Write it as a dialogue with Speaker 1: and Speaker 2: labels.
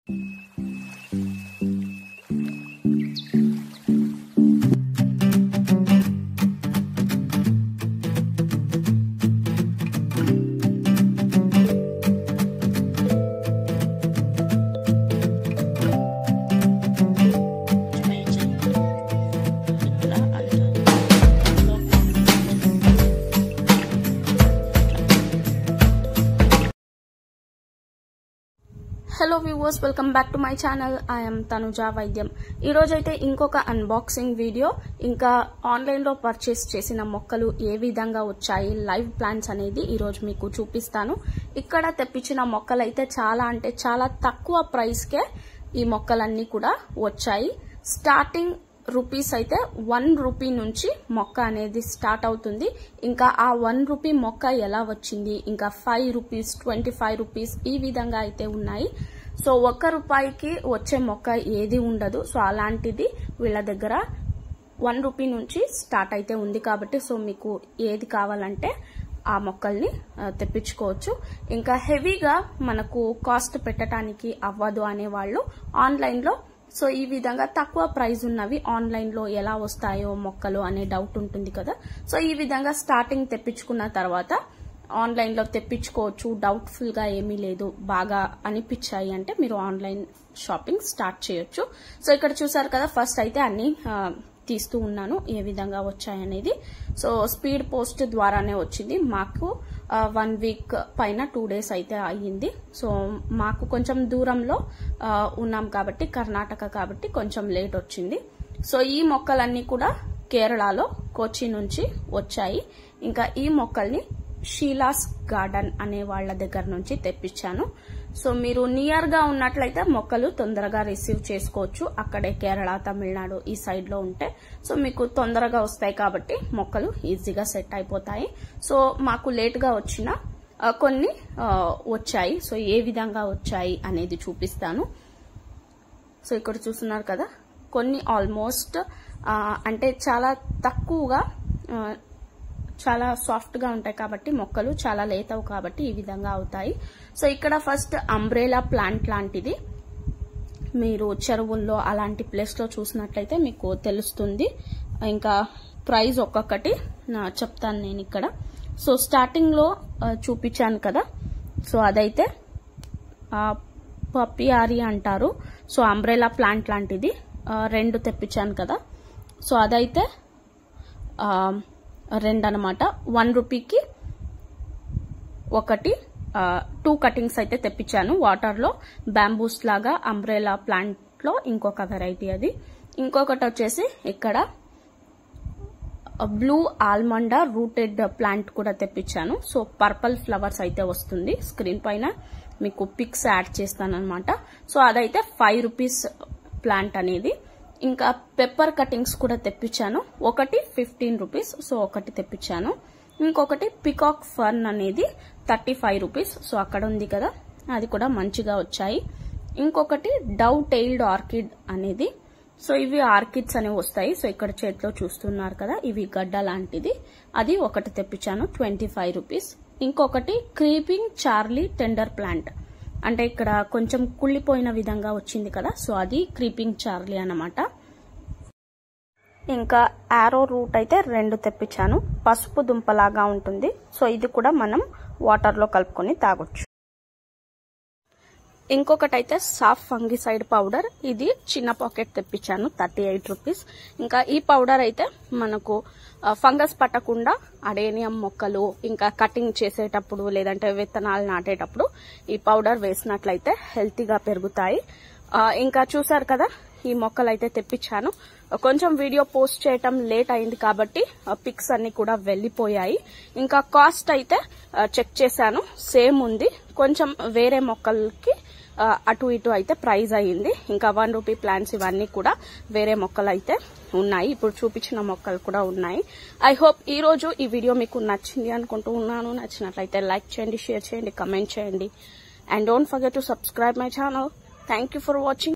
Speaker 1: Hello viewers, welcome back to my channel. I'm Tanuja వైద్యం. ఈ రోజైతే ఇంకొక అన్బాక్సింగ్ వీడియో, ఇంకా ఆన్లైన్ లో పర్చేస్ చేసిన మొక్కలు ఏ విధంగా వచ్చాయి, లైవ్ ప్లాంట్స్ అనేది ఈ రోజు మీకు చూపిస్తాను. ఇక్కడ తెప్పించిన మొక్కలు అయితే చాలా అంటే చాలా తక్కువ ప్రైస్ కే ఈ మొక్కలన్నీ కూడా వచ్చాయి. స్టార్టింగ్ రూపీస్ అయితే 1 రూపీ నుంచి మొక్క అనేది స్టార్ట్ అవుతుంది. ఇంకా ఆ 1 రూపీ మొక్క ఎలా వచ్చింది, ఇంకా 5 రూపీస్, 25 రూపీస్ ఈ విధంగా అయితే ఉన్నాయి. సో 1 రూపాయికి వచ్చే మొక్క ఏది ఉండదు. సో అలాంటిది వీళ్ళ దగ్గర 1 రూపీ నుంచి స్టార్ట్ అయితే ఉంది కాబట్టి సో మీకు ఏది కావాలంటే ఆ మొక్కల్ని తెప్పించుకోవచ్చు. ఇంకా హెవీగా మనకు కాస్ట్ పెట్టడానికి అవ్వదు అనే వాళ్ళు ఆన్లైన్ లో సో ఈ విధంగా తక్కువ ప్రైస్ ఉన్నవి ఆన్లైన్ లో ఎలా వస్తాయో మొక్కలు అనే డౌట్ ఉంటుంది కదా. సో ఈ విధంగా స్టార్టింగ్ తెప్పించుకున్న తర్వాత ఆన్లైన్ లో తెప్పించుకోవచ్చు. డౌట్ఫుల్ గా ఏమీ లేదు, బాగా అనిపించాయి అంటే మీరు ఆన్లైన్ షాపింగ్ స్టార్ట్ చేయొచ్చు. సో ఇక్కడ చూసారు కదా, ఫస్ట్ అయితే అన్ని తీస్తూ ఉన్నాను ఏ విధంగా వచ్చాయనేది. సో స్పీడ్ పోస్ట్ ద్వారానే వచ్చింది. మాకు 1 వీక్ పైన 2 డేస్ అయితే అయ్యింది. సో మాకు కొంచెం దూరంలో ఉన్నాం కాబట్టి, కర్ణాటక కాబట్టి కొంచెం లేట్ వచ్చింది. సో ఈ మొక్కలన్నీ కూడా కేరళలో కొచ్చి నుంచి వచ్చాయి. ఇంకా ఈ మొక్కల్ని షీలాస్ గార్డెన్ అనే వాళ్ళ దగ్గర నుంచి తెప్పించాను. సో మీరు నియర్ గా ఉన్నట్లయితే మొక్కలు తొందరగా రిసీవ్ చేసుకోవచ్చు. అక్కడే కేరళ, తమిళనాడు ఈ సైడ్ లో ఉంటే సో మీకు తొందరగా వస్తాయి కాబట్టి మొక్కలు ఈజీగా సెట్ అయిపోతాయి. సో మాకు లేట్ గా వచ్చిన కొన్ని వచ్చాయి. సో ఏ విధంగా వచ్చాయి అనేది చూపిస్తాను. సో ఇక్కడ చూస్తున్నారు కదా, కొన్ని ఆల్మోస్ట్ అంటే చాలా తక్కువగా చాలా సాఫ్ట్ గా ఉంటాయి కాబట్టి మొక్కలు చాలా లేతవు కాబట్టి ఈ విధంగా అవుతాయి. సో ఇక్కడ ఫస్ట్ అంబ్రెలా ప్లాంట్ లాంటిది మీరు చెరువుల్లో అలాంటి ప్లేస్ లో చూసినట్లయితే మీకు తెలుస్తుంది. ఇంకా ప్రైస్ ఒక్కొక్కటి చెప్తాను నేను ఇక్కడ. సో స్టార్టింగ్ లో చూపించాను కదా, సో అదైతే పపియారి అంటారు. సో అంబ్రెలా ప్లాంట్ లాంటిది 2 తెప్పించాను కదా. సో అదైతే 2 అనమాట. 1 రూపీకి 2 కటింగ్స్ అయితే తెప్పించాను. వాటర్ లో బ్యాంబూస్ లాగా అంబ్రెలా ప్లాంట్ లో ఇంకొక వెరైటీ అది. ఇంకొకటి వచ్చేసి ఇక్కడ బ్లూ ఆల్మండా రూటెడ్ ప్లాంట్ కూడా తెప్పించాను. సో పర్పుల్ ఫ్లవర్స్ అయితే వస్తుంది. స్క్రీన్ పైన మీకు పిక్స్ యాడ్ చేస్తాను అనమాట. సో అదైతే 5 రూపీస్ ప్లాంట్ అనేది. ఇంకా పెప్పర్ కటింగ్స్ కూడా తెప్పించాను. ఒకటి 15 రూపీస్. సో ఒకటి తెప్పించాను. ఇంకొకటి పికాక్ ఫర్న్ అనేది 35 రూపీస్. సో అక్కడ ఉంది కదా, అది కూడా మంచిగా వచ్చాయి. ఇంకొకటి డవ్ టెయిల్డ్ ఆర్కిడ్ అనేది. సో ఇవి ఆర్కిడ్స్ అనేవి వస్తాయి. సో ఇక్కడ చేతిలో చూస్తున్నారు కదా, ఇవి గడ్డ లాంటిది. అది ఒకటి తెప్పించాను 25 రూపీస్. ఇంకొకటి క్రీపింగ్ చార్లీ టెండర్ ప్లాంట్, అంటే ఇక్కడ కొంచెం కుళ్ళిపోయిన విధంగా వచ్చింది కదా, సో అది క్రీపింగ్ చార్లీ అన్నమాట. ఇంకా ఆరో రూట్ అయితే 2 తెప్పించాను. పసుపు దుంపలాగా ఉంటుంది. సో ఇది కూడా మనం వాటర్ లో కలుపుకొని తాగొచ్చు. ఇంకొకటి అయితే సాఫ్ ఫంగిసైడ్ పౌడర్, ఇది చిన్న పాకెట్ తెప్పించాను 38 రూపీస్. ఇంకా ఈ పౌడర్ అయితే మనకు ఫంగస్ పట్టకుండా అడేనియం మొక్కలు ఇంకా కటింగ్ చేసేటప్పుడు లేదంటే విత్తనాలు నాటేటప్పుడు ఈ పౌడర్ వేసినట్లయితే హెల్తీగా పెరుగుతాయి. ఇంకా చూసారు కదా, ఈ మొక్కలు అయితే తెప్పించాను. కొంచెం వీడియో పోస్ట్ చేయటం లేట్ అయింది కాబట్టి పిక్స్ అన్ని కూడా వెళ్లిపోయాయి. ఇంకా కాస్ట్ అయితే చెక్ చేశాను, సేమ్ ఉంది. కొంచెం వేరే మొక్కలకి అటు ఇటు అయితే ప్రైస్ అయ్యింది. ఇంకా 1 రూపీ ప్లాంట్స్ ఇవన్నీ కూడా వేరే మొక్కలు అయితే ఉన్నాయి. ఇప్పుడు చూపించిన మొక్కలు కూడా ఉన్నాయి. ఐ హోప్ ఈ రోజు ఈ వీడియో మీకు నచ్చింది అనుకుంటూ ఉన్నాను. నచ్చినట్లయితే లైక్ చేయండి, షేర్ చేయండి, కమెంట్ చేయండి. And don't forget to subscribe my channel. Thank you for watching.